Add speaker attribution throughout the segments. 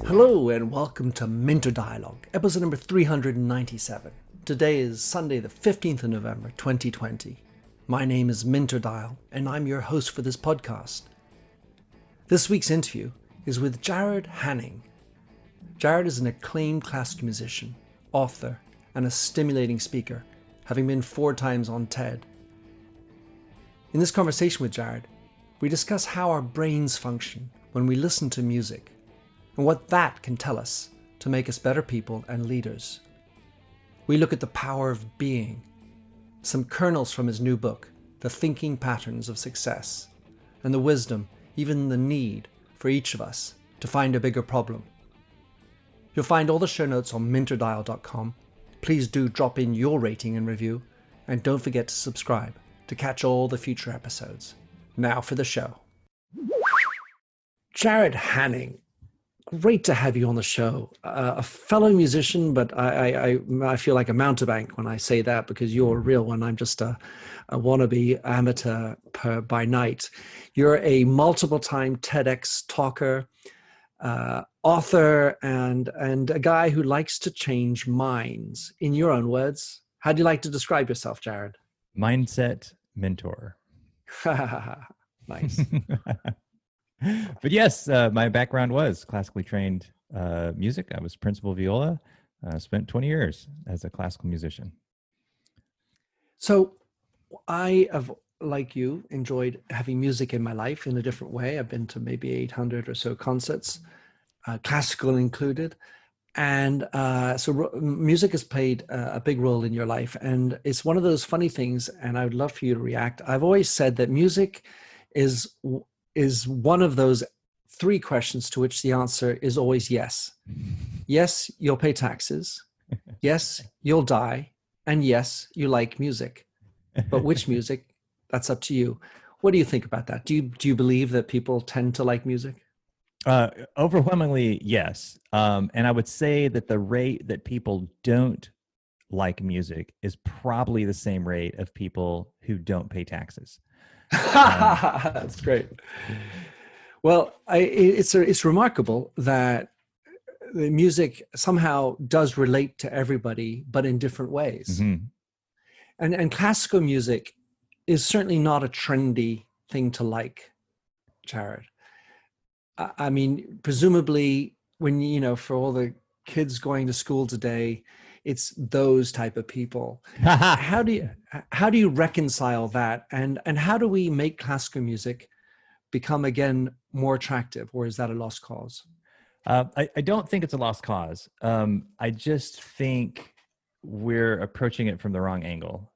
Speaker 1: Hello and welcome to Minter Dialogue, episode number 397. Today is Sunday the 15th of November 2020. My name is Minter Dial and I'm your host for this podcast. This week's interview is with Jarrod Haning. Jarrod is an acclaimed classical musician, author, and a stimulating speaker, having been 4 times on TED. In this conversation with Jarrod, we discuss how our brains function when we listen to music and what that can tell us to make us better people and leaders. We look at the power of being, some kernels from his new book, The Thinking Patterns of Success, and the wisdom, even the need, for each of us to find a bigger problem. You'll find all the show notes on minterdial.com. Please do drop in your rating and review, and don't forget to subscribe to catch all the future episodes. Now for the show. Jarrod Haning, great to have you on the show. A fellow musician, but I feel like a mountebank when I say that because you're a real one. I'm just a wannabe amateur by night. You're a multiple-time TEDx talker, author, and a guy who likes to change minds. In your own words, how do you like to describe yourself, Jarrod?
Speaker 2: Mindset mentor.
Speaker 1: Nice.
Speaker 2: But yes, my background was classically trained music. I was principal viola. Spent 20 years as a classical musician.
Speaker 1: So I have, like you, enjoyed having music in my life in a different way. I've been to maybe 800 or so concerts, classical included. And so music has played a big role in your life. And it's one of those funny things, and I would love for you to react. I've always said that music is one of those 3 questions to which the answer is always yes. Yes, you'll pay taxes. Yes, you'll die. And yes, you like music. But which music? That's up to you. What do you think about that? Do you believe that people tend to like music?
Speaker 2: Overwhelmingly, yes. And I would say that the rate that people don't like music is probably the same rate of people who don't pay taxes.
Speaker 1: That's great. Well, it's remarkable that the music somehow does relate to everybody, but in different ways.
Speaker 2: Mm-hmm.
Speaker 1: And classical music is certainly not a trendy thing to like, Jarrod. I mean, presumably when, for all the kids going to school today, it's those type of people. How do you reconcile that? And how do we make classical music become again more attractive, or is that a lost cause?
Speaker 2: I don't think it's a lost cause. I just think we're approaching it from the wrong angle.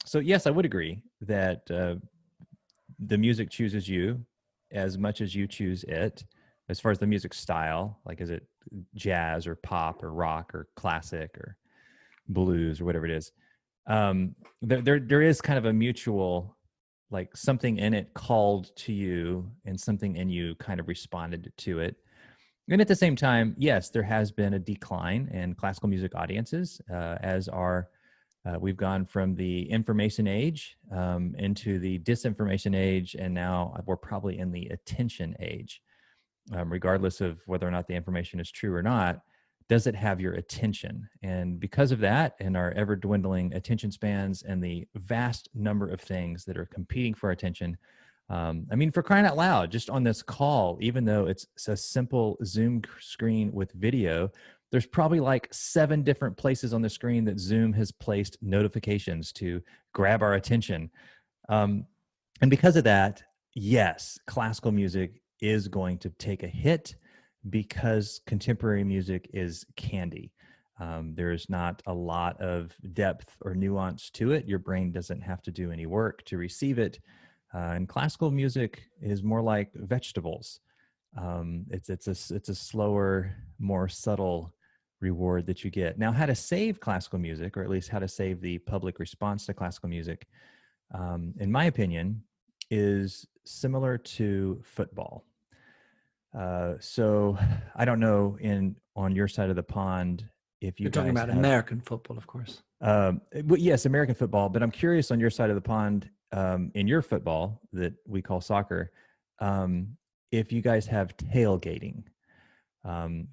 Speaker 2: So yes, I would agree that the music chooses you as much as you choose it. As far as the music style, like is it jazz or pop or rock or classic or blues or whatever it is, there is kind of a mutual, like something in it called to you and something in you kind of responded to it. And at the same time, yes, there has been a decline in classical music audiences we've gone from the information age into the disinformation age, and now we're probably in the attention age. Regardless of whether or not the information is true or not, does it have your attention? And because of that, and our ever dwindling attention spans and the vast number of things that are competing for our attention, I mean, for crying out loud, just on this call, even though it's a simple Zoom screen with video, there's probably like 7 different places on the screen that Zoom has placed notifications to grab our attention. And because of that, yes, classical music is going to take a hit because contemporary music is candy. There's not a lot of depth or nuance to it. Your brain doesn't have to do any work to receive it. And classical music is more like vegetables. It's a slower, more subtle reward that you get. Now, how to save classical music, or at least how to save the public response to classical music, in my opinion, is similar to football. So I don't know on your side of the pond if you're
Speaker 1: talking about American football, of course.
Speaker 2: Yes, American football. But I'm curious on your side of the pond in your football that we call soccer, if you guys have tailgating,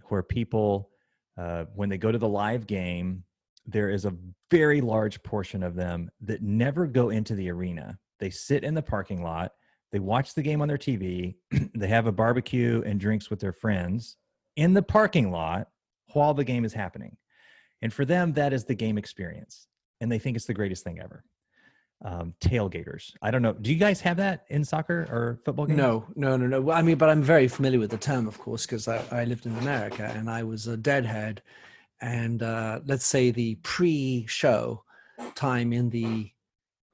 Speaker 2: where people, when they go to the live game, there is a very large portion of them that never go into the arena. They sit in the parking lot, they watch the game on their TV, they have a barbecue and drinks with their friends in the parking lot while the game is happening. And for them, that is the game experience. And they think it's the greatest thing ever. Tailgaters. I don't know. Do you guys have that in soccer or football games?
Speaker 1: No. Well, I mean, but I'm very familiar with the term, of course, because I lived in America and I was a deadhead. And let's say the pre-show time in the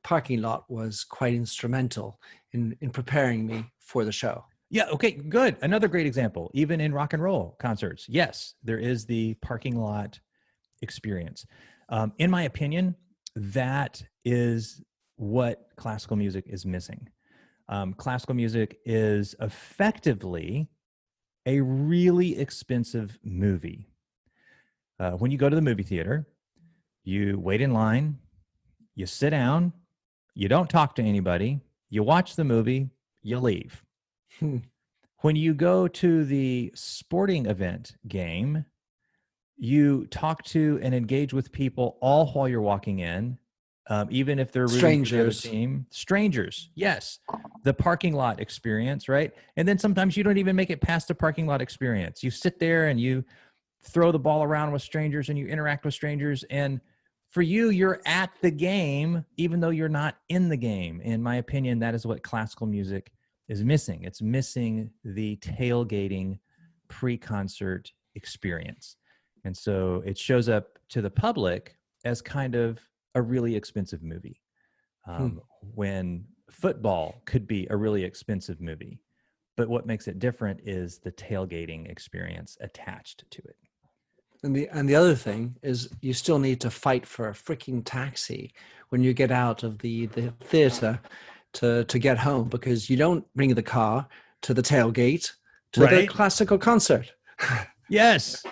Speaker 1: parking lot was quite instrumental in preparing me for the show.
Speaker 2: Yeah. Okay, good. Another great example, even in rock and roll concerts. Yes, there is the parking lot experience. In my opinion, that is what classical music is missing. Classical music is effectively a really expensive movie. When you go to the movie theater, you wait in line, you sit down, you don't talk to anybody, you watch the movie, you leave. When you go to the sporting event game, you talk to and engage with people all while you're walking in, even if they're rooting for the other team. Strangers, yes. The parking lot experience, right? And then sometimes you don't even make it past the parking lot experience. You sit there and you throw the ball around with strangers and you interact with strangers. And for you, you're at the game, even though you're not in the game. In my opinion, that is what classical music is missing. It's missing the tailgating pre-concert experience. And so it shows up to the public as kind of a really expensive movie, when football could be a really expensive movie. But what makes it different is the tailgating experience attached to it.
Speaker 1: And the other thing is you still need to fight for a freaking taxi when you get out of the theater to get home, because you don't bring the car to the tailgate to the classical concert.
Speaker 2: Yes.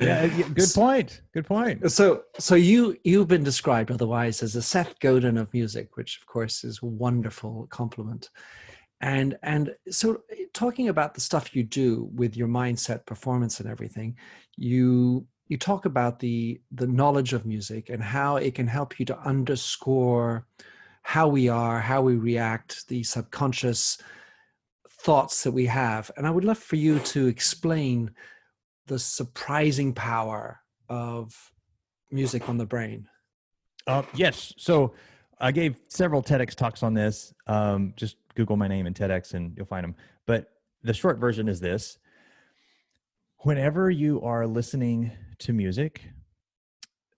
Speaker 2: Yeah, good point. Good point.
Speaker 1: So you've been described otherwise as a Seth Godin of music, which of course is a wonderful compliment. And so talking about the stuff you do with your mindset, performance and everything, you talk about the knowledge of music and how it can help you to underscore how we are, how we react, the subconscious thoughts that we have. And I would love for you to explain the surprising power of music on the brain.
Speaker 2: Yes. So I gave several TEDx talks on this. Just Google my name in TEDx and you'll find them. But the short version is this. Whenever you are listening to music,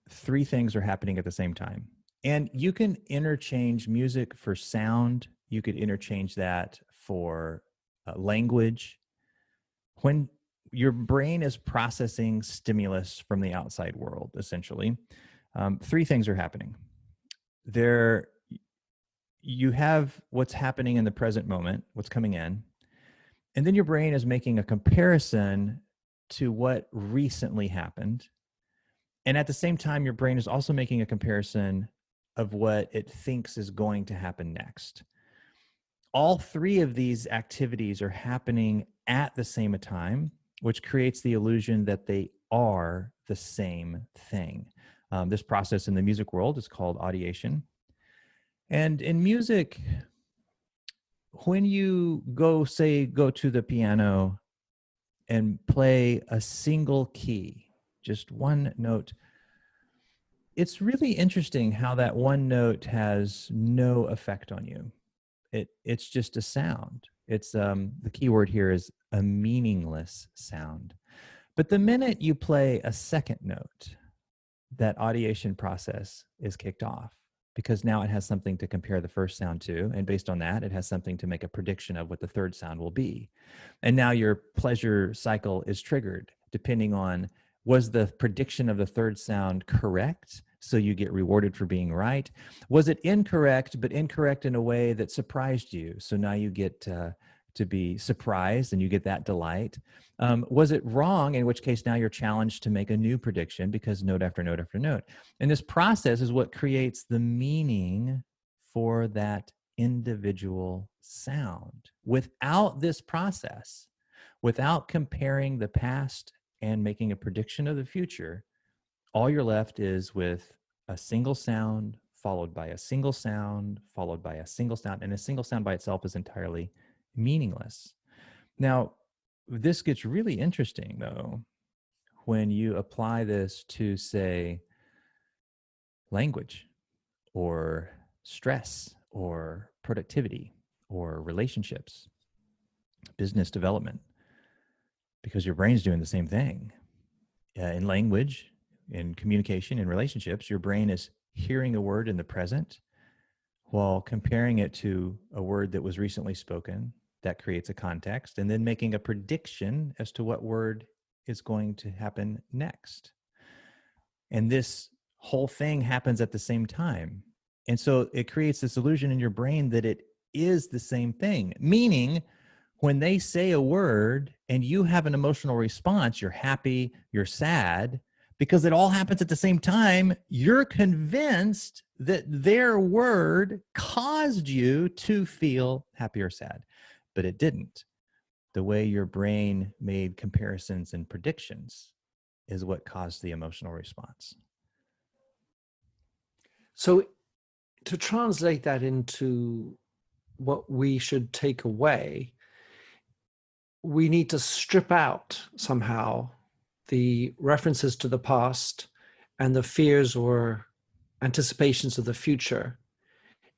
Speaker 2: three things are happening at the same time. And you can interchange music for sound. You could interchange that for language. When your brain is processing stimulus from the outside world, essentially, three things are happening. You have what's happening in the present moment, what's coming in, and then your brain is making a comparison to what recently happened. And at the same time, your brain is also making a comparison of what it thinks is going to happen next. All three of these activities are happening at the same time, which creates the illusion that they are the same thing. This process in the music world is called audiation. And in music, when you go to the piano and play a single key, just one note, it's really interesting how that one note has no effect on you. It's just a sound. It's the key word here is a meaningless sound. But the minute you play a second note, that audiation process is kicked off, because now it has something to compare the first sound to. And based on that, it has something to make a prediction of what the third sound will be. And now your pleasure cycle is triggered depending on, was the prediction of the third sound correct? So you get rewarded for being right. Was it incorrect, but incorrect in a way that surprised you? So now you get to be surprised and you get that delight. Was it wrong? In which case now you're challenged to make a new prediction, because note after note after note. And this process is what creates the meaning for that individual sound. Without this process, without comparing the past and making a prediction of the future, all you're left is with a single sound followed by a single sound followed by a single sound, and a single sound by itself is entirely meaningless. Now, this gets really interesting though when you apply this to, say, language or stress or productivity or relationships, business development, because your brain's doing the same thing. In language, in communication, in relationships, your brain is hearing a word in the present while comparing it to a word that was recently spoken. That creates a context, and then making a prediction as to what word is going to happen next. And this whole thing happens at the same time. And so it creates this illusion in your brain that it is the same thing, meaning when they say a word and you have an emotional response, you're happy, you're sad, because it all happens at the same time, you're convinced that their word caused you to feel happy or sad, but it didn't. The way your brain made comparisons and predictions is what caused the emotional response.
Speaker 1: So to translate that into what we should take away, we need to strip out somehow the references to the past and the fears or anticipations of the future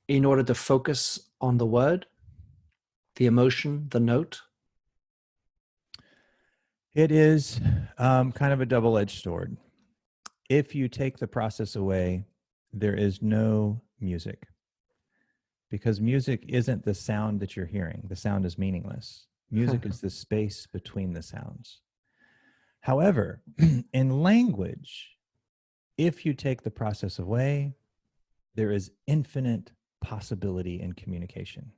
Speaker 1: in order to focus on the word, the emotion, the note.
Speaker 2: It is kind of a double-edged sword. If you take the process away, there is no music, because music isn't the sound that you're hearing. The sound is meaningless. Music is the space between the sounds. However, in language, if you take the process away, there is infinite possibility in communication,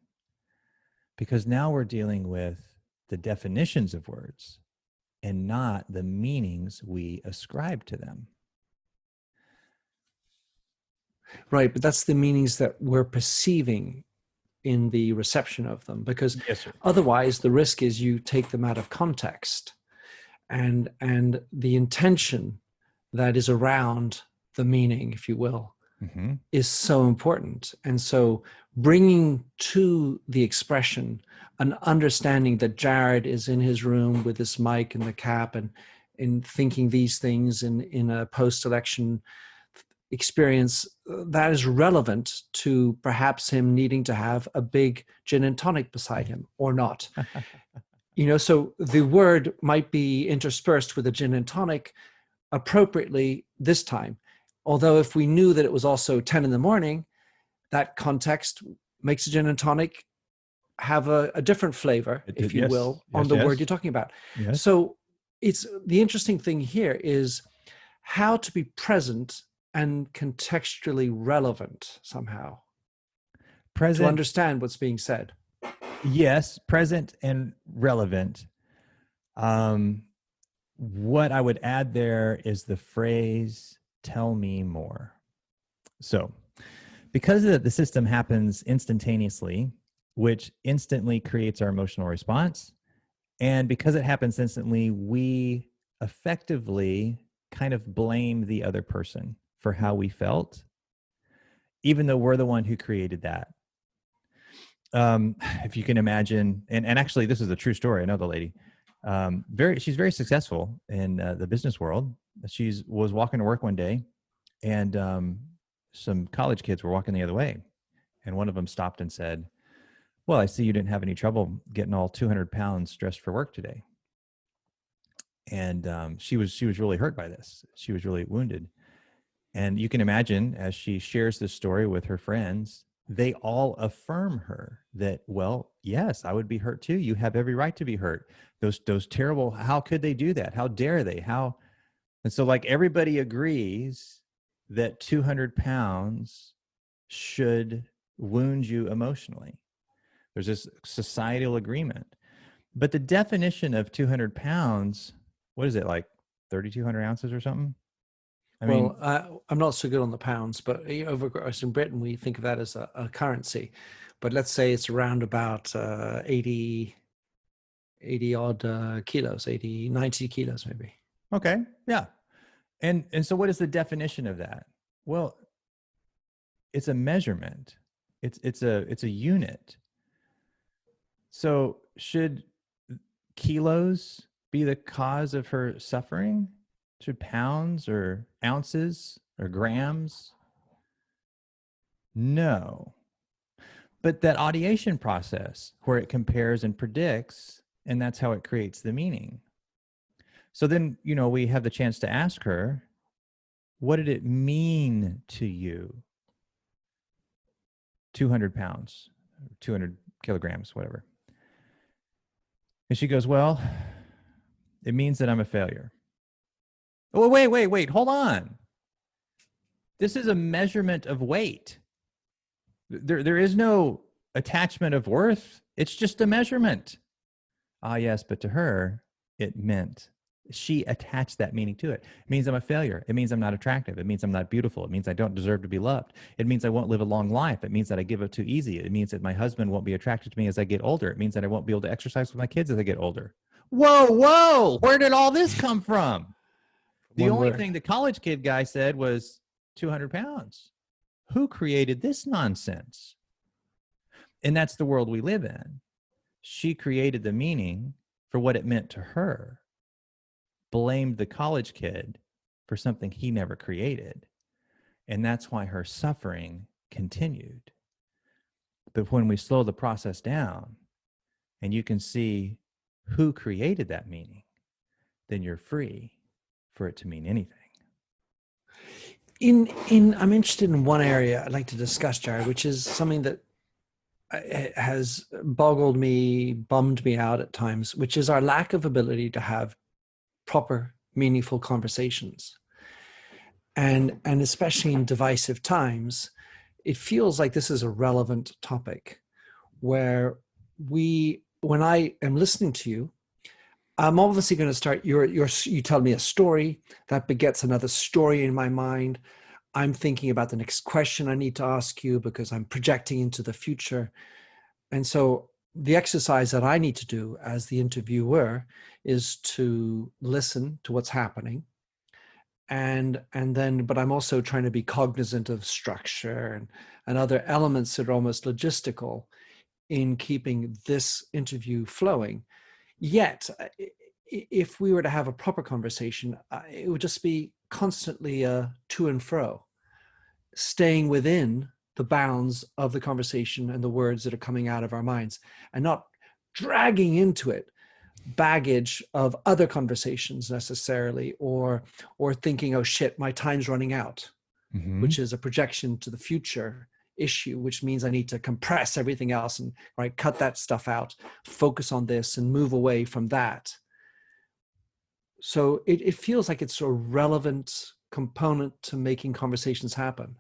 Speaker 2: because now we're dealing with the definitions of words and not the meanings we ascribe to them.
Speaker 1: Right, but that's the meanings that we're perceiving in the reception of them, because
Speaker 2: Yes, sir.
Speaker 1: otherwise the risk is you take them out of context, and the intention that is around the meaning, if you will,
Speaker 2: Mm-hmm.
Speaker 1: is so important. And so bringing to the expression an understanding that Jarrod is in his room with this mic and the cap and in thinking these things in a post-election experience that is relevant to perhaps him needing to have a big gin and tonic beside him or not. So the word might be interspersed with a gin and tonic appropriately this time. Although if we knew that it was also 10 in the morning, that context makes a gin and tonic have a different flavor, if you will, on the word you're talking about.
Speaker 2: Yes.
Speaker 1: So it's the interesting thing here is how to be present and contextually relevant somehow to understand what's being said.
Speaker 2: Yes, present and relevant. What I would add there is the phrase, "tell me more." So, because the system happens instantaneously, which instantly creates our emotional response, and because it happens instantly, we effectively kind of blame the other person for how we felt, even though we're the one who created that. If you can imagine, and actually this is a true story. I know the lady, she's very successful in the business world. She was walking to work one day, and some college kids were walking the other way. And one of them stopped and said, "Well, I see you didn't have any trouble getting all 200 pounds dressed for work today." And she was really hurt by this. She was really wounded. And you can imagine, as she shares this story with her friends, they all affirm her that, well, yes, I would be hurt too. You have every right to be hurt. Those terrible, how could they do that? How dare they? And so like everybody agrees that 200 pounds should wound you emotionally. There's this societal agreement. But the definition of 200 pounds, what is it, like 3,200 ounces or something? I mean,
Speaker 1: Well, I'm not so good on the pounds, but over us in Britain, we think of that as a currency. But let's say it's around about 80 odd kilos, 80, 90 kilos maybe.
Speaker 2: okay, yeah. And so what is the definition of that? Well, it's a measurement. It's a unit. So should kilos be the cause of her suffering? Should pounds or ounces or grams? No. But that audiation process where it compares and predicts, and that's how it creates the meaning. So then, we have the chance to ask her, what did it mean to you? 200 pounds, 200 kilograms, whatever. And she goes, well, it means that I'm a failure. Oh, wait, hold on. This is a measurement of weight. There is no attachment of worth. It's just a measurement. Ah, yes, but to her, it meant she attached that meaning to it. It means I'm a failure. It means I'm not attractive. It means I'm not beautiful. It means I don't deserve to be loved. It means I won't live a long life. It means that I give up too easy. It means that my husband won't be attracted to me as I get older. It means that I won't be able to exercise with my kids as I get older. Whoa, where did all this come from? The
Speaker 1: One
Speaker 2: only
Speaker 1: word.
Speaker 2: thing the college kid guy said was 200 pounds. Who created this nonsense? And that's the world we live in. She created the meaning for what it meant to her, blamed the college kid for something he never created. And that's why her suffering continued. But when we slow the process down and you can see who created that meaning, then you're free for it to mean anything.
Speaker 1: I'm interested in one area I'd like to discuss, Jarrod, which is something that has bummed me out at times, which is our lack of ability to have proper, meaningful conversations. And especially in divisive times, it feels like this is a relevant topic where when I am listening to you, I'm obviously going to start you tell me a story that begets another story in my mind. I'm thinking about the next question I need to ask you because I'm projecting into the future. And so the exercise that I need to do as the interviewer is to listen to what's happening. And then, but I'm also trying to be cognizant of structure and other elements that are almost logistical in keeping this interview flowing. Yet, if we were to have a proper conversation, it would just be constantly to and fro, staying within the bounds of the conversation and the words that are coming out of our minds, and not dragging into it baggage of other conversations necessarily, or thinking, oh shit, my time's running out, which is a projection to the future issue, which means I need to compress everything else and cut that stuff out, focus on this and move away from that. So it feels like it's a relevant component to making conversations happen.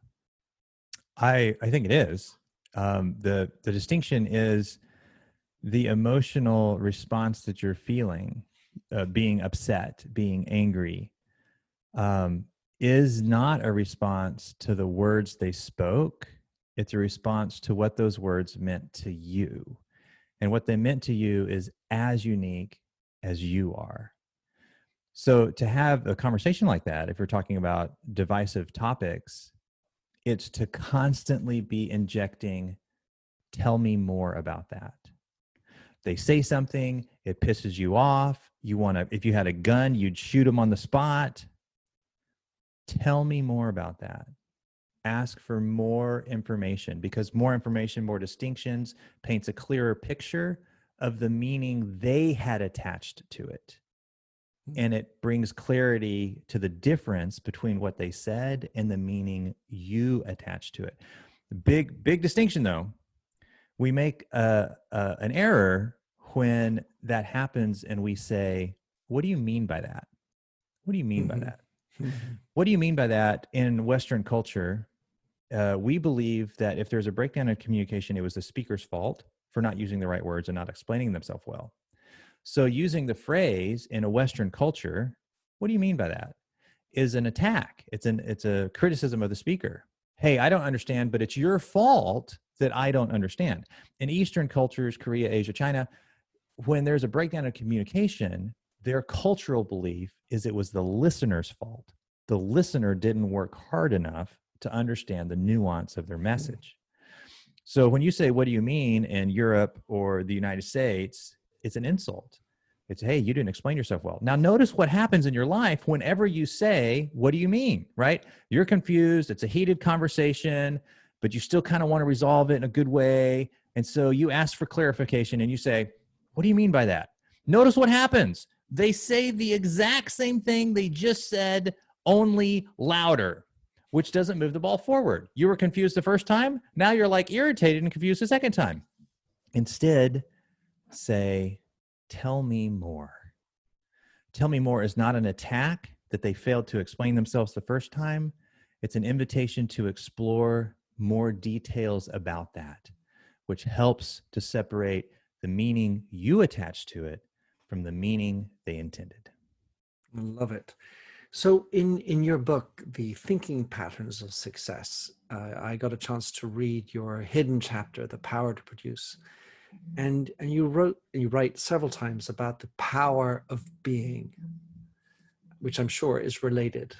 Speaker 2: I think it is. The distinction is the emotional response that you're feeling, being upset, being angry, is not a response to the words they spoke. It's a response to what those words meant to you. And what they meant to you is as unique as you are. So to have a conversation like that, if we're talking about divisive topics, it's to constantly be injecting, tell me more about that. They say something, it pisses you off. If you had a gun, you'd shoot them on the spot. Tell me more about that. Ask for more information, because more information, more distinctions paints a clearer picture of the meaning they had attached to it. And it brings clarity to the difference between what they said and the meaning you attach to it. The big distinction, though, we make an error when that happens and we say, what do you mean by that? What do you mean by that? What do you mean by that? In Western culture, we believe that if there's a breakdown in communication, it was the speaker's fault for not using the right words and not explaining themselves well. So using the phrase in a Western culture, what do you mean by that? is an attack. It's a criticism of the speaker. Hey, I don't understand, but it's your fault that I don't understand. In Eastern cultures, Korea, Asia, China, when there's a breakdown in communication, their cultural belief is it was the listener's fault. The listener didn't work hard enough to understand the nuance of their message. So when you say, what do you mean in Europe or the United States, it's an insult. It's, hey, you didn't explain yourself well. Now, notice what happens in your life whenever you say, what do you mean, right? You're confused. It's a heated conversation, but you still kind of want to resolve it in a good way. And so you ask for clarification and you say, what do you mean by that? Notice what happens. They say the exact same thing they just said, only louder, which doesn't move the ball forward. You were confused the first time. Now you're like irritated and confused the second time. Instead, say, tell me more. Tell me more is not an attack that they failed to explain themselves the first time. It's an invitation to explore more details about that, which helps to separate the meaning you attach to it from the meaning they intended.
Speaker 1: I love it. So in your book, The Thinking Patterns of Success, I got a chance to read your hidden chapter, The Power to Produce. And you write several times about the power of being, which I'm sure is related.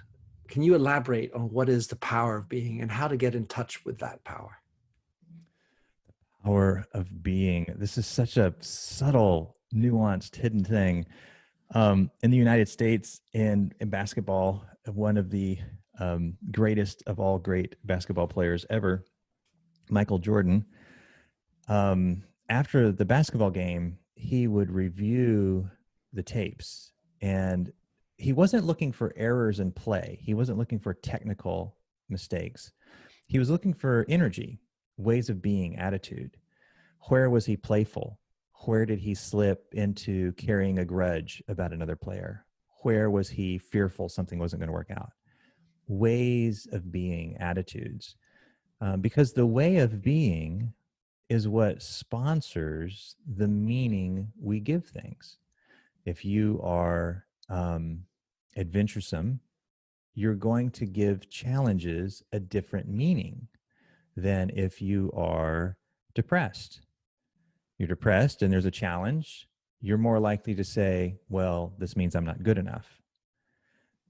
Speaker 1: Can you elaborate on what is the power of being and how to get in touch with that power?
Speaker 2: Power of being. This is such a subtle, nuanced, hidden thing. In the United States, in basketball, one of the greatest of all great basketball players ever, Michael Jordan, after the basketball game, he would review the tapes, and he wasn't looking for errors in play. He wasn't looking for technical mistakes. He was looking for energy, ways of being, attitude. Where was he playful? Where did he slip into carrying a grudge about another player? Where was he fearful something wasn't going to work out? Ways of being, attitudes. Because the way of being is what sponsors the meaning we give things. If you are adventuresome, you're going to give challenges a different meaning than if you are depressed. You're depressed and there's a challenge, you're more likely to say, well, this means I'm not good enough.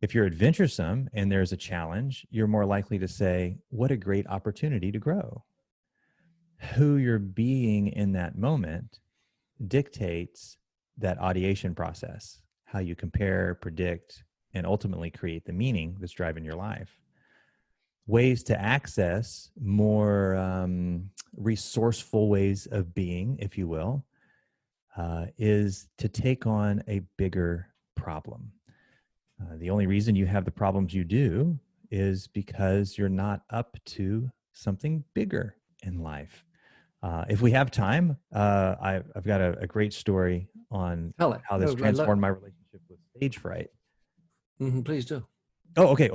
Speaker 2: If you're adventuresome and there's a challenge, you're more likely to say, what a great opportunity to grow. Who you're being in that moment dictates that ideation process, how you compare, predict, and ultimately create the meaning that's driving your life. Ways to access more resourceful ways of being, if you will, is to take on a bigger problem. The only reason you have the problems you do is because you're not up to something bigger in life. If we have time, I've got a great story on how this transformed my relationship with stage fright.
Speaker 1: Please do.
Speaker 2: Oh, okay.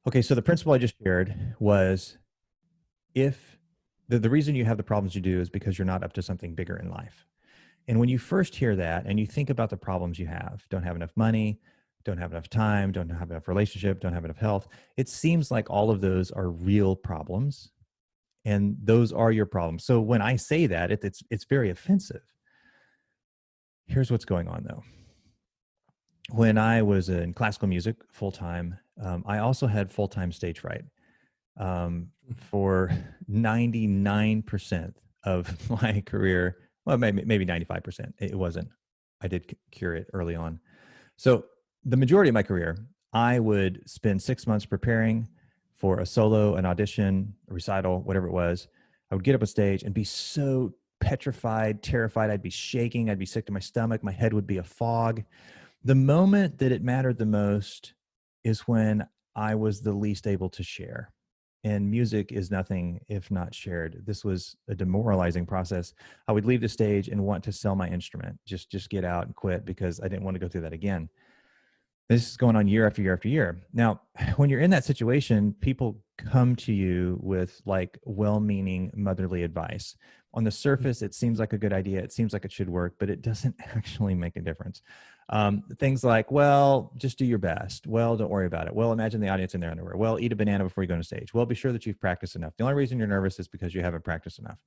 Speaker 2: Okay, so the principle I just shared was if the reason you have the problems you do is because you're not up to something bigger in life. And when you first hear that and you think about the problems you have, don't have enough money, don't have enough time, don't have enough relationship, don't have enough health, it seems like all of those are real problems. And those are your problems. So when I say that, it's very offensive. Here's what's going on though. When I was in classical music full-time, I also had full-time stage fright. For 99% of my career, well, maybe 95%, it wasn't. I did cure it early on. So the majority of my career, I would spend 6 months preparing for a solo, an audition, a recital, whatever it was. I would get up on stage and be so petrified, terrified. I'd be shaking. I'd be sick to my stomach. My head would be a fog. The moment that it mattered the most is when I was the least able to share. And music is nothing if not shared. This was a demoralizing process. I would leave the stage and want to sell my instrument, just get out and quit because I didn't want to go through that again. This is going on year after year after year. Now, when you're in that situation, people come to you with like well-meaning motherly advice. On the surface, it seems like a good idea. It seems like it should work, but it doesn't actually make a difference. Things like, well, just do your best. Well, don't worry about it. Well, imagine the audience in their underwear. Well, eat a banana before you go on stage. Well, be sure that you've practiced enough. The only reason you're nervous is because you haven't practiced enough.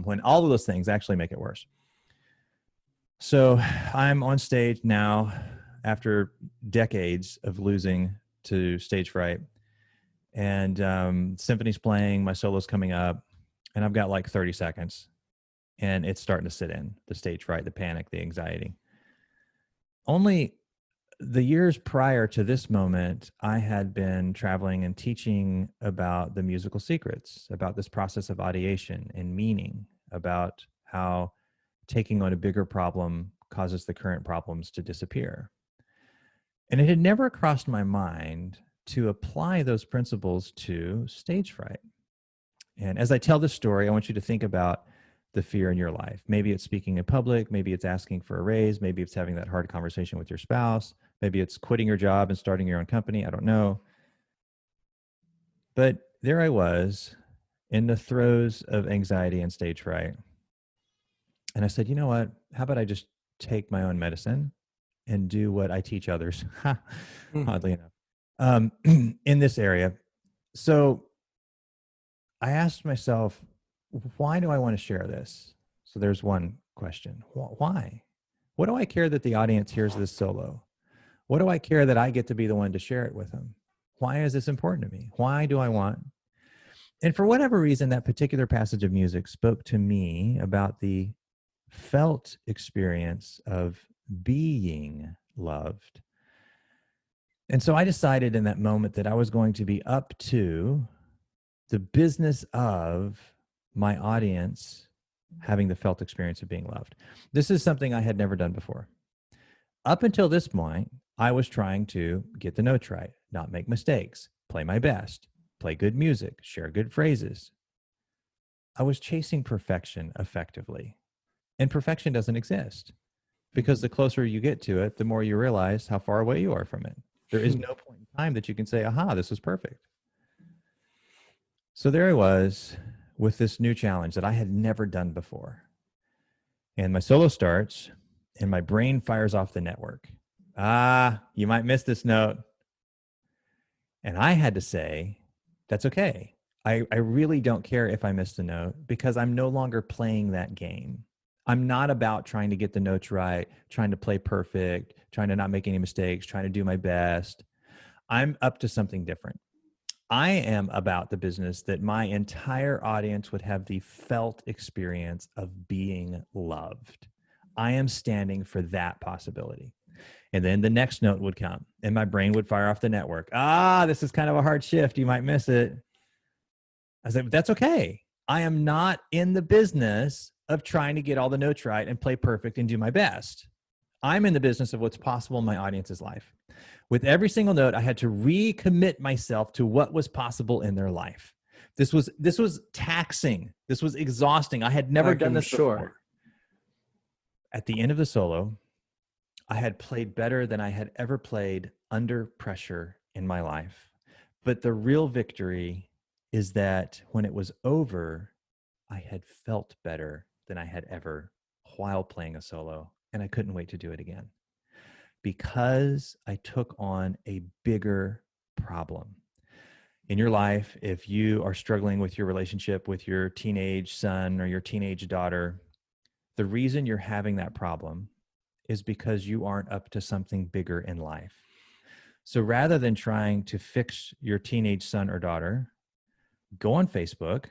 Speaker 2: When all of those things actually make it worse. So I'm on stage now after decades of losing to stage fright, and symphony's playing, my solo's coming up, and I've got like 30 seconds, and it's starting to sit in, the stage fright, the panic, the anxiety. Only the years prior to this moment, I had been traveling and teaching about the musical secrets, about this process of ideation and meaning, about how taking on a bigger problem causes the current problems to disappear. And it had never crossed my mind to apply those principles to stage fright. And as I tell this story, I want you to think about the fear in your life. Maybe it's speaking in public. Maybe it's asking for a raise. Maybe it's having that hard conversation with your spouse. Maybe it's quitting your job and starting your own company. I don't know. But there I was in the throes of anxiety and stage fright. And I said, you know what? How about I just take my own medicine and do what I teach others, oddly enough, in this area. So I asked myself, why do I want to share this? So there's one question. Why? What do I care that the audience hears this solo? What do I care that I get to be the one to share it with them? Why is this important to me? Why do I want? And for whatever reason, that particular passage of music spoke to me about the felt experience of being loved. And so I decided in that moment that I was going to be up to the business of my audience having the felt experience of being loved. This is something I had never done before. Up until this point, I was trying to get the notes right, not make mistakes, play my best, play good music, share good phrases. I was chasing perfection effectively. And perfection doesn't exist, because the closer you get to it, the more you realize how far away you are from it. There is no point in time that you can say, aha, this was perfect. So there I was with this new challenge that I had never done before. And my solo starts and my brain fires off the network. You might miss this note. And I had to say, that's okay. I really don't care if I missed the note, because I'm no longer playing that game. I'm not about trying to get the notes right, trying to play perfect, trying to not make any mistakes, trying to do my best. I'm up to something different. I am about the business that my entire audience would have the felt experience of being loved. I am standing for that possibility. And then the next note would come and my brain would fire off the network. This is kind of a hard shift. You might miss it. I said, that's okay. I am not in the business of trying to get all the notes right and play perfect and do my best. I'm in the business of what's possible in my audience's life. With every single note, I had to recommit myself to what was possible in their life. This was taxing. This was exhausting. I had never done this before. At the end of the solo, I had played better than I had ever played under pressure in my life. But the real victory is that when it was over, I had felt better than I had ever while playing a solo, and I couldn't wait to do it again, because I took on a bigger problem. In your life, if you are struggling with your relationship with your teenage son or your teenage daughter, the reason you're having that problem is because you aren't up to something bigger in life. So rather than trying to fix your teenage son or daughter, go on Facebook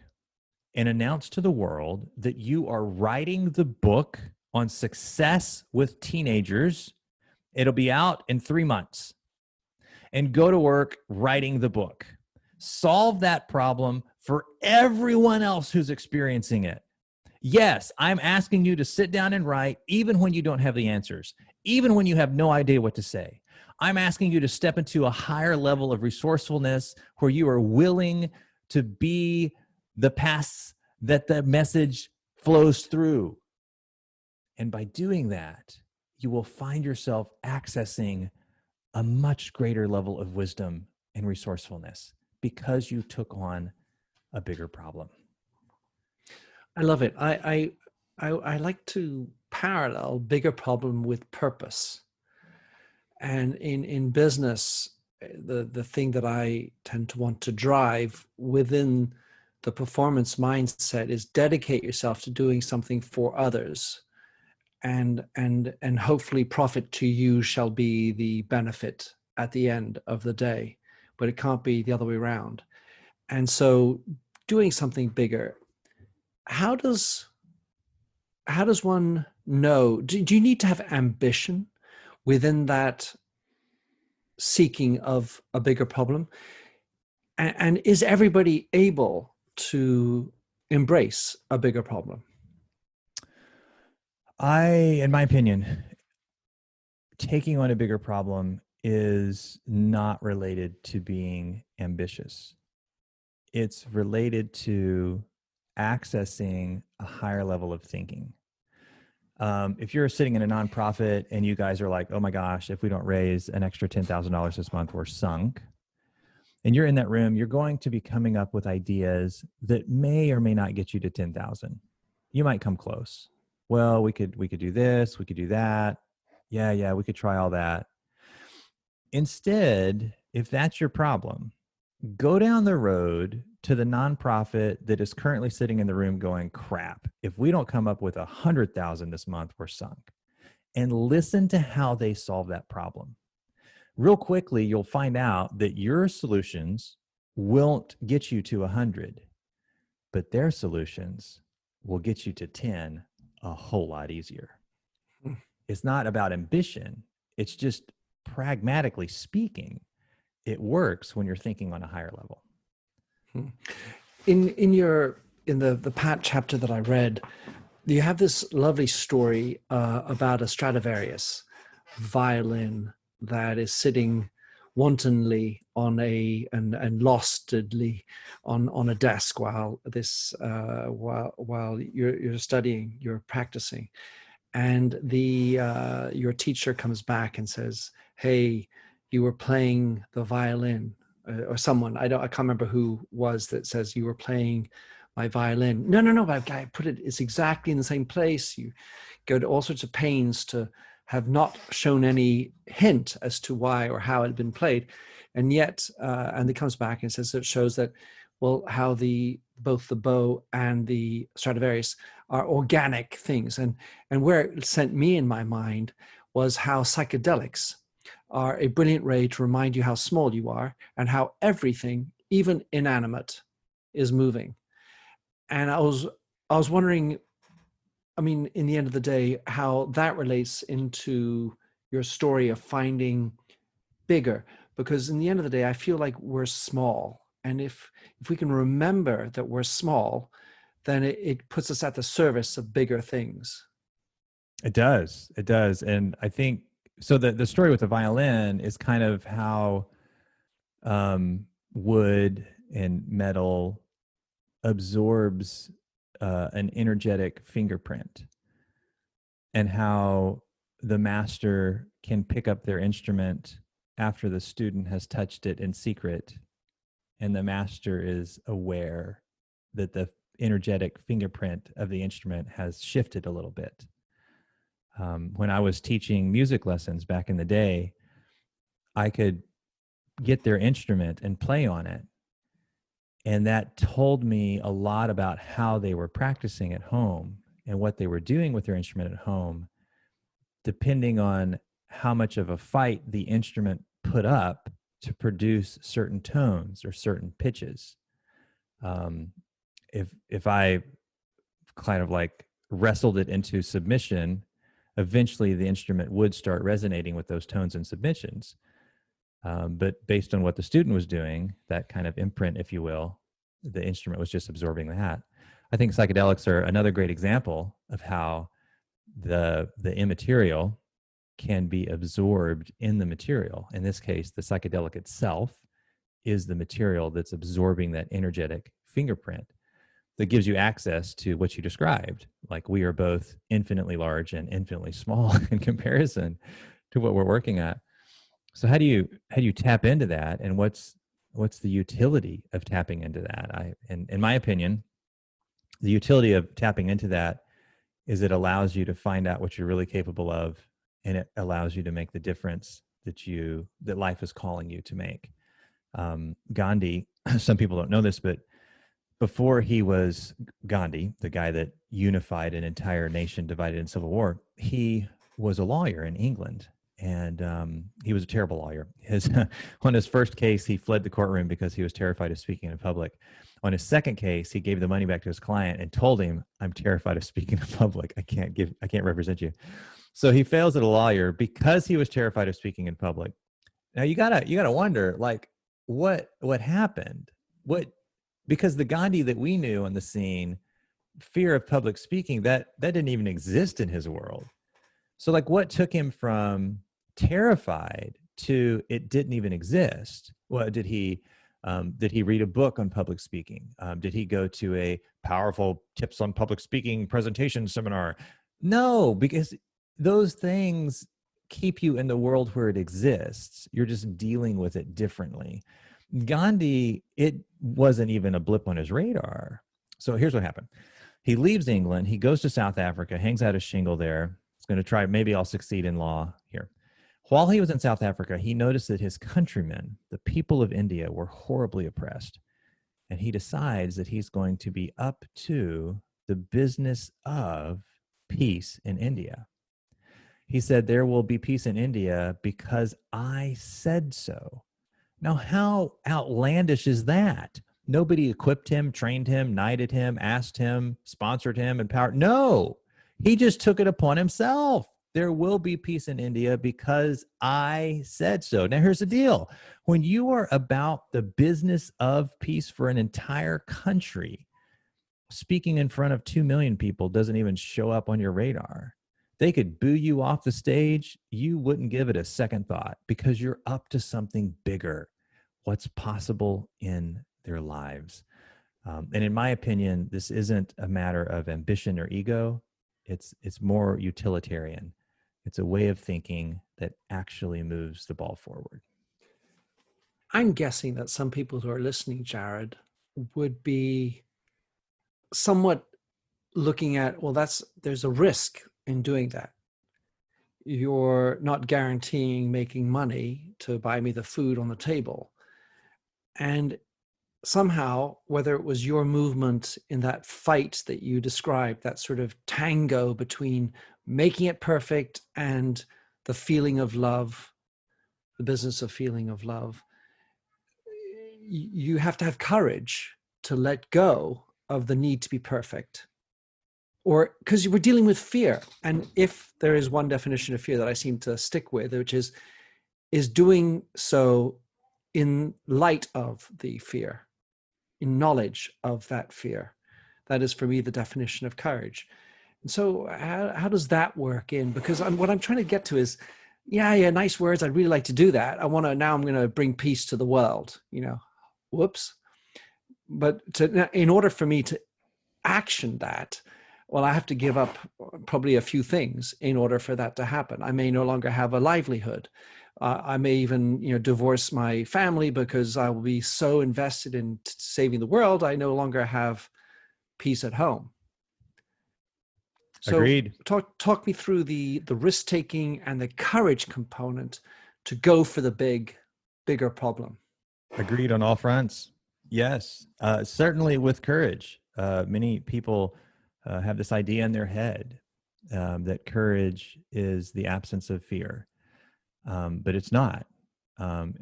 Speaker 2: and announce to the world that you are writing the book on success with teenagers. It'll be out in 3 months. And go to work writing the book. Solve that problem for everyone else who's experiencing it. Yes, I'm asking you to sit down and write, even when you don't have the answers, even when you have no idea what to say. I'm asking you to step into a higher level of resourcefulness where you are willing to be the paths that the message flows through. And by doing that, you will find yourself accessing a much greater level of wisdom and resourcefulness because you took on a bigger problem.
Speaker 1: I love it. I like to parallel bigger problem with purpose. And in business, the thing that I tend to want to drive within the performance mindset is dedicate yourself to doing something for others, and hopefully profit to you shall be the benefit at the end of the day, but it can't be the other way around. And so doing something bigger, how does one know, do you need to have ambition within that seeking of a bigger problem? And is everybody able to embrace a bigger problem?
Speaker 2: In my opinion, taking on a bigger problem is not related to being ambitious. It's related to accessing a higher level of thinking. If you're sitting in a nonprofit and you guys are like, oh my gosh, if we don't raise an extra $10,000 this month, we're sunk. And you're in that room, you're going to be coming up with ideas that may or may not get you to 10,000. You might come close. Well, we could do this, we could do that. Yeah, we could try all that. Instead, if that's your problem, go down the road to the nonprofit that is currently sitting in the room going, crap, if we don't come up with 100,000 this month, we're sunk. And listen to how they solve that problem. Real quickly, you'll find out that your solutions won't get you to 100, but their solutions will get you to 10 a whole lot easier. It's not about ambition. It's just pragmatically speaking, it works when you're thinking on a higher level.
Speaker 1: In the Pat chapter that I read, you have this lovely story about a Stradivarius violin that is sitting wantonly on and lostedly on a desk while you're studying, you're practicing, and your teacher comes back and says, "Hey, you were playing the violin," or someone, I can't remember who was, that says, "You were playing my violin." No, but I put it, it's exactly in the same place. You go to all sorts of pains to have not shown any hint as to why or how it had been played. And yet, and it comes back and says, it shows that, well, how both the bow and the Stradivarius are organic things. And where it sent me in my mind was how psychedelics are a brilliant way to remind you how small you are and how everything, even inanimate, is moving. And I was wondering, I mean, in the end of the day, how that relates into your story of finding bigger. Because in the end of the day, I feel like we're small. And if we can remember that we're small, then it puts us at the service of bigger things.
Speaker 2: It does. And I think, so the story with the violin is kind of how wood and metal absorbs an energetic fingerprint, and how the master can pick up their instrument after the student has touched it in secret, and the master is aware that the energetic fingerprint of the instrument has shifted a little bit. When I was teaching music lessons back in the day, I could get their instrument and play on it. And that told me a lot about how they were practicing at home and what they were doing with their instrument at home, depending on how much of a fight the instrument put up to produce certain tones or certain pitches. If I kind of like wrestled it into submission, eventually the instrument would start resonating with those tones and submissions. But based on what the student was doing, that kind of imprint, if you will, the instrument was just absorbing that. I think psychedelics are another great example of how the immaterial can be absorbed in the material. In this case, the psychedelic itself is the material that's absorbing that energetic fingerprint that gives you access to what you described. Like, we are both infinitely large and infinitely small in comparison to what we're working at. So how do you tap into that, and what's the utility of tapping into that? In my opinion, the utility of tapping into that is it allows you to find out what you're really capable of, and it allows you to make the difference that life is calling you to make. Gandhi, some people don't know this, but before he was Gandhi, the guy that unified an entire nation divided in civil war, he was a lawyer in England, and he was a terrible lawyer. On his first case, he fled the courtroom because he was terrified of speaking in public. On his second case, he gave the money back to his client and told him, "I'm terrified of speaking in public. I can't represent you." So he fails as a lawyer because he was terrified of speaking in public. Now you gotta wonder, like, what happened? What Because the Gandhi that we knew on the scene, fear of public speaking, that didn't even exist in his world. So like, what took him from terrified to it didn't even exist? Well, did he read a book on public speaking? Did he go to a powerful tips on public speaking presentation seminar? No, because those things keep you in the world where it exists. You're just dealing with it differently. Gandhi, it wasn't even a blip on his radar. So here's what happened. He leaves England. He goes to South Africa, hangs out a shingle there. He's going to try, maybe I'll succeed in law here. While he was in South Africa, he noticed that his countrymen, the people of India, were horribly oppressed. And he decides that he's going to be up to the business of peace in India. He said, there will be peace in India because I said so. Now, how outlandish is that? Nobody equipped him, trained him, knighted him, asked him, sponsored him, empowered. No, he just took it upon himself. There will be peace in India because I said so. Now, here's the deal. When you are about the business of peace for an entire country, speaking in front of 2 million people doesn't even show up on your radar. They could boo you off the stage. You wouldn't give it a second thought because you're up to something bigger. What's possible in their lives. And in my opinion, this isn't a matter of ambition or ego. It's more utilitarian. It's a way of thinking that actually moves the ball forward.
Speaker 1: I'm guessing that some people who are listening, Jarrod, would be somewhat looking at, well, there's a risk in doing that. You're not guaranteeing making money to buy me the food on the table. And somehow, whether it was your movement in that fight that you described, that sort of tango between making it perfect and the feeling of love, the business of feeling of love, you have to have courage to let go of the need to be perfect. Or because we're dealing with fear. And if there is one definition of fear that I seem to stick with, which is doing so in light of the fear, in knowledge of that fear. That is, for me, the definition of courage. And so how does that work in? Because what I'm trying to get to is, yeah, nice words. I'd really like to do that. I'm going to bring peace to the world, whoops. But in order for me to action that, well, I have to give up probably a few things in order for that to happen. I may no longer have a livelihood. I may even, divorce my family because I will be so invested in saving the world, I no longer have peace at home. So
Speaker 2: Agreed.
Speaker 1: Talk me through the risk-taking and the courage component to go for the bigger problem.
Speaker 2: Agreed on all fronts. Yes, certainly with courage. Many people have this idea in their head that courage is the absence of fear. But it's not.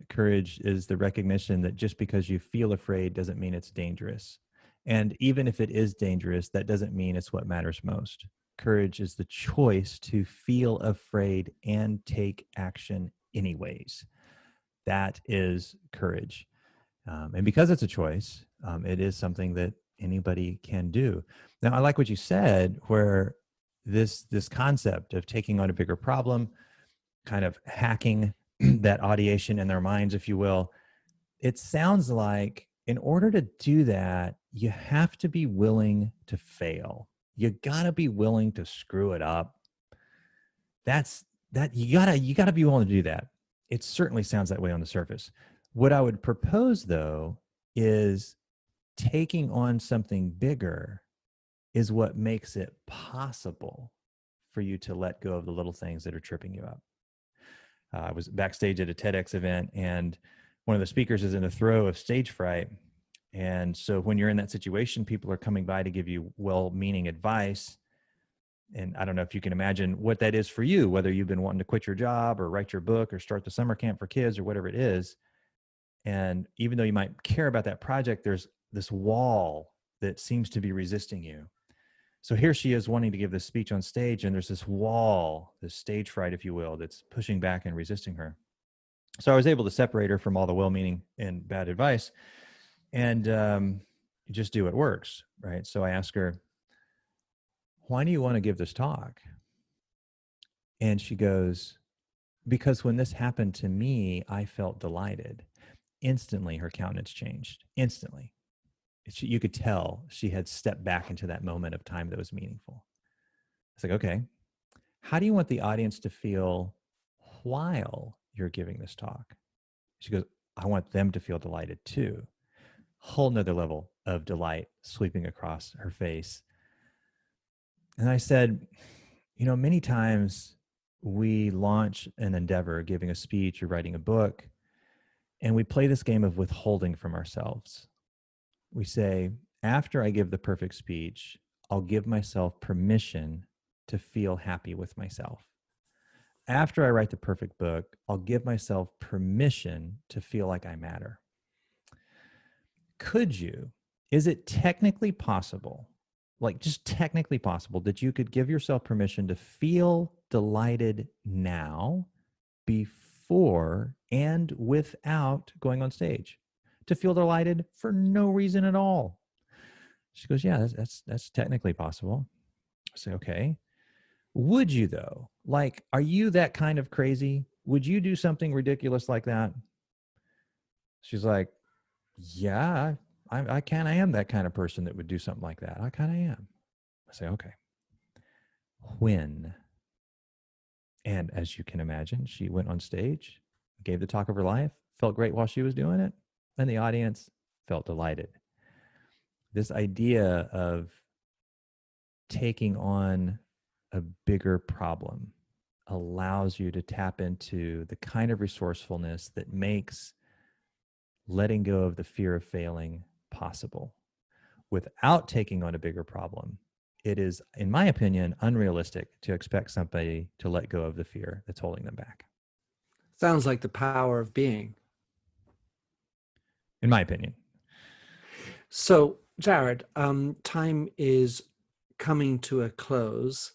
Speaker 2: Courage is the recognition that just because you feel afraid doesn't mean it's dangerous. And even if it is dangerous, that doesn't mean it's what matters most. Courage is the choice to feel afraid and take action anyways. That is courage. And because it's a choice, it is something that anybody can do. Now, I like what you said, where this concept of taking on a bigger problem, kind of hacking that audiation in their minds, if you will. It sounds like in order to do that, you have to be willing to fail. You gotta be willing to screw it up. You gotta be willing to do that. It certainly sounds that way on the surface. What I would propose, though, is taking on something bigger is what makes it possible for you to let go of the little things that are tripping you up. I was backstage at a TEDx event, and one of the speakers is in a throw of stage fright. And so when you're in that situation, people are coming by to give you well-meaning advice. And I don't know if you can imagine what that is for you, whether you've been wanting to quit your job or write your book or start the summer camp for kids or whatever it is. And even though you might care about that project, there's this wall that seems to be resisting you. So here she is wanting to give this speech on stage, and there's this wall, this stage fright, if you will, that's pushing back and resisting her. So I was able to separate her from all the well-meaning and bad advice and just do what works, right? So I asked her, why do you want to give this talk? And she goes, because when this happened to me, I felt delighted. Instantly, her countenance changed. Instantly. You could tell she had stepped back into that moment of time that was meaningful. It's like, okay, how do you want the audience to feel while you're giving this talk? She goes, I want them to feel delighted too. Whole nother level of delight sweeping across her face. And I said, many times we launch an endeavor, giving a speech or writing a book, and we play this game of withholding from ourselves. We say, after I give the perfect speech, I'll give myself permission to feel happy with myself. After I write the perfect book, I'll give myself permission to feel like I matter. Is it technically possible, like just technically possible, that you could give yourself permission to feel delighted now, before and without going on stage? To feel delighted for no reason at all? She goes, yeah, that's technically possible. I say, okay. Would you though? Like, are you that kind of crazy? Would you do something ridiculous like that? She's like, yeah, I am that kind of person that would do something like that. I kind of am. I say, okay. When? And as you can imagine, she went on stage, gave the talk of her life, felt great while she was doing it, and the audience felt delighted. This idea of taking on a bigger problem allows you to tap into the kind of resourcefulness that makes letting go of the fear of failing possible. Without taking on a bigger problem, it is, in my opinion, unrealistic to expect somebody to let go of the fear that's holding them back.
Speaker 1: Sounds like the power of being.
Speaker 2: In my opinion.
Speaker 1: So, Jarrod, time is coming to a close.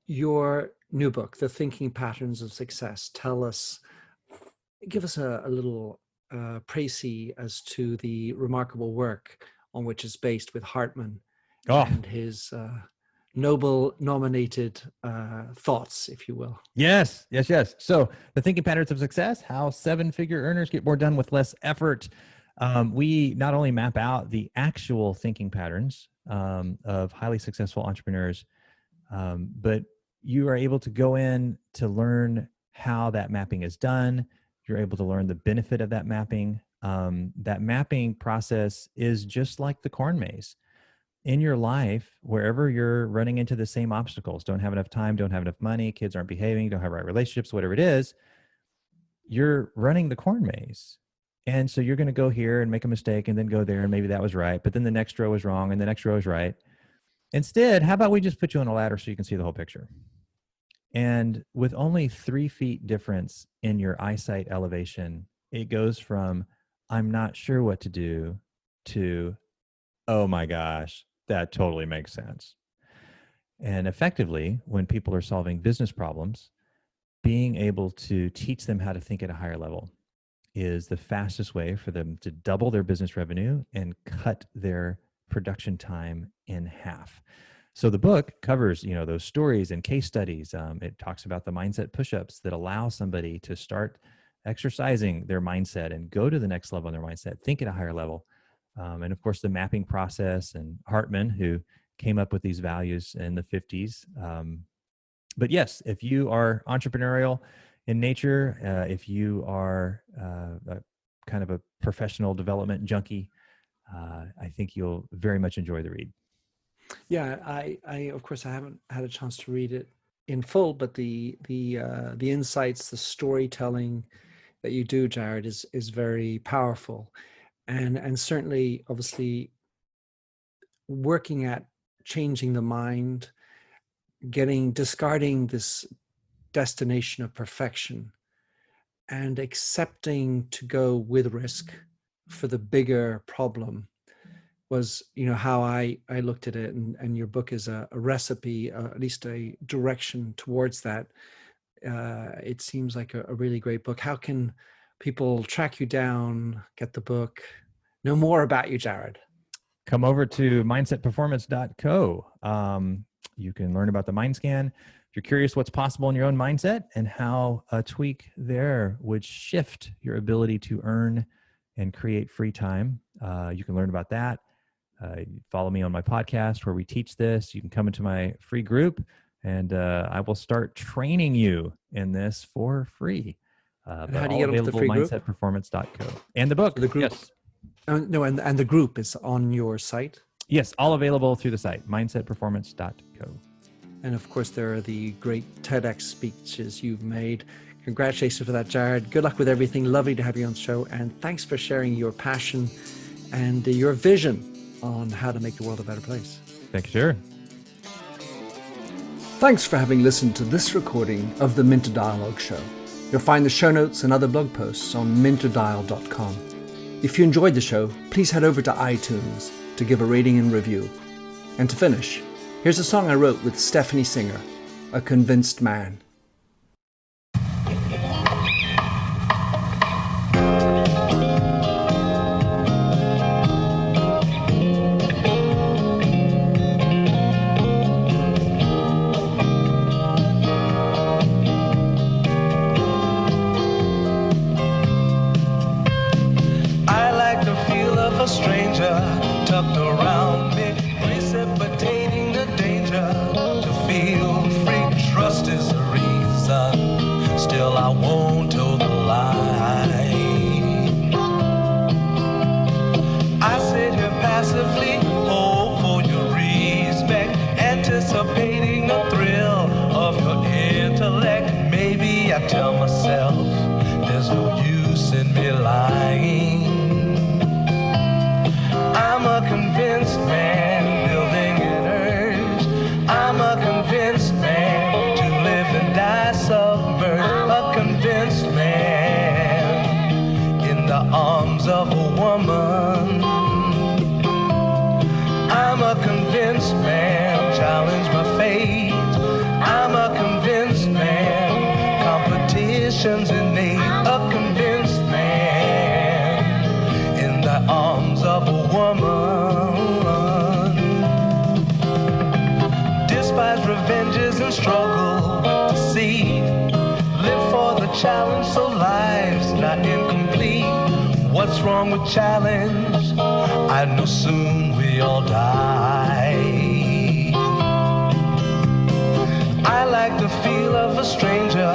Speaker 1: Your new book, The Thinking Patterns of Success, give us a little précis as to the remarkable work on which it's based with Hartman and his Nobel-nominated thoughts, if you will.
Speaker 2: Yes. So The Thinking Patterns of Success, how 7-figure earners get more done with less effort. We not only map out the actual thinking patterns of highly successful entrepreneurs, but you are able to go in to learn how that mapping is done. You're able to learn the benefit of that mapping. That mapping process is just like the corn maze. In your life, wherever you're running into the same obstacles, don't have enough time, don't have enough money, kids aren't behaving, don't have right relationships, whatever it is, you're running the corn maze. And so you're going to go here and make a mistake and then go there and maybe that was right, but then the next row was wrong and the next row is right. Instead, how about we just put you on a ladder so you can see the whole picture? And with only 3 feet difference in your eyesight elevation, it goes from, I'm not sure what to do, to, oh my gosh, that totally makes sense. And effectively, when people are solving business problems, being able to teach them how to think at a higher level is the fastest way for them to double their business revenue and cut their production time in half. So the book covers, those stories and case studies. It talks about the mindset push-ups that allow somebody to start exercising their mindset and go to the next level in their mindset, think at a higher level. And of course, the mapping process, and Hartman, who came up with these values in the 50s. But yes, if you are entrepreneurial, in nature. If you are kind of a professional development junkie, I think you'll very much enjoy the read.
Speaker 1: Yeah, I of course I haven't had a chance to read it in full, but the insights, the storytelling that you do, Jarrod, is very powerful, and certainly, obviously, working at changing the mind, discarding this destination of perfection, and accepting to go with risk for the bigger problem was, how I looked at it, and your book is a recipe, at least a direction towards that. It seems like a really great book. How can people track you down, get the book, know more about you, Jarrod?
Speaker 2: Come over to mindsetperformance.co. You can learn about the mind scan. If you're curious what's possible in your own mindset and how a tweak there would shift your ability to earn and create free time, you can learn about that. Follow me on my podcast where we teach this. You can come into my free group, and I will start training you in this for free.
Speaker 1: And how do you get into the free group?
Speaker 2: Mindsetperformance.co. And the book.
Speaker 1: So the group,
Speaker 2: yes.
Speaker 1: No, and the group is on your site?
Speaker 2: Yes, all available through the site, mindsetperformance.co.
Speaker 1: And of course, there are the great TEDx speeches you've made. Congratulations for that, Jarrod. Good luck with everything. Lovely to have you on the show. And thanks for sharing your passion and your vision on how to make the world a better place.
Speaker 2: Thank you, sir.
Speaker 1: Thanks for having listened to this recording of the Minter Dialogue Show. You'll find the show notes and other blog posts on minterdial.com. If you enjoyed the show, please head over to iTunes to give a rating and review. And to finish, here's a song I wrote with Stephanie Singer, A Convinced Man.
Speaker 3: A stranger tucked around me, precipitating the danger to feel free. Trust is the reason, still I won't toe the line. I sit here passively, hope for your respect, anticipating the thrill of your intellect. Maybe I tell myself there's no use in me lying. I'm a convinced man, building an urge. I'm a convinced man, to live and die submerged. A convinced man, in the arms of a woman. I'm a convinced man, challenge my fate. I'm a convinced man, competition's innate. A convinced man, in the arms of a woman. Despise revenges and struggle to see. Live for the challenge so life's not incomplete. What's wrong with challenge? I know soon we all die. I like the feel of a stranger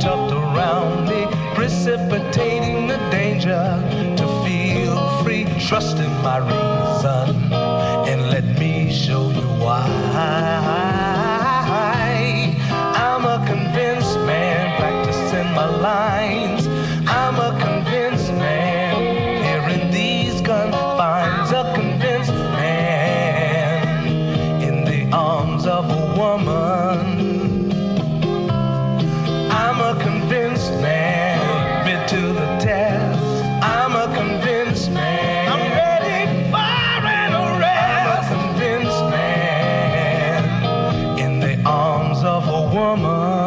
Speaker 3: tucked around me, precipitating the danger to feel free. Trust in my reason and let me show you why. I'm a convinced man, practicing my lines. I'm a convinced man, here in these confines. A convinced man, in the arms of a woman. I'm a convinced man, bid to the test. I'm a convinced man, I'm ready for an arrest. I'm a convinced man, in the arms of a woman.